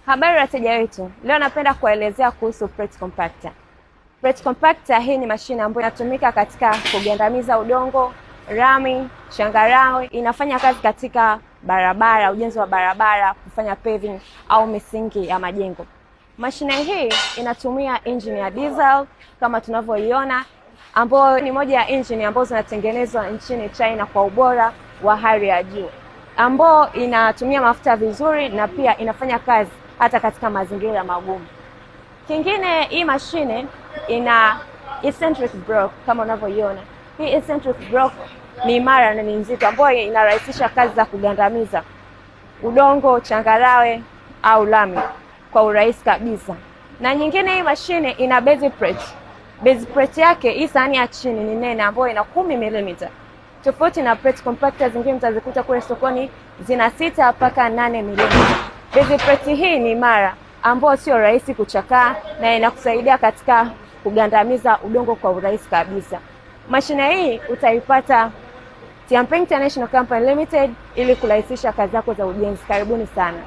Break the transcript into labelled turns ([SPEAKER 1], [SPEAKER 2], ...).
[SPEAKER 1] Habari wateja wetu, leo napenda kuelezea kuhusu plate compactor. Plate compactor hii ni mashine ambayo inatumika katika kugandamiza udongo, rami, changarawe. Inafanya kazi katika barabara, ujenzi wa barabara, kufanya paving au misingi ya majengo. Mashine hii inatumia engine ya diesel kama tunavyoiona, ambayo ni moja ya engine ambazo zinatengenezwa nchini China kwa ubora wa hali ya juu, ambayo inatumia mafuta vizuri na pia inafanya kazi hata katika mazingira magumu. Kingine, hii mashine ina eccentric block kama unavyoiona. Hii eccentric block ni imara na ni nzito, ambayo inarahisisha kazi za kugandamiza udongo, changarawe au lami kwa urahisi kabisa. Na nyingine, hii mashine ina base plate. Base plate yake, hii sahani ya chini ni nene, ambayo ina 10 mm. Tofauti na plate compactor zingine mtazikuta kule sokoni zina 6 mpaka 8 mm. Base plate hii ni imara, ambayo sio rahisi kuchakaa na inakusaidia katika kugandamiza udongo kwa urahisi kabisa. Mashine hii utaipata Tianping International Company Limited ili kurahisisha kazi zako za ujenzi. Karibuni sana.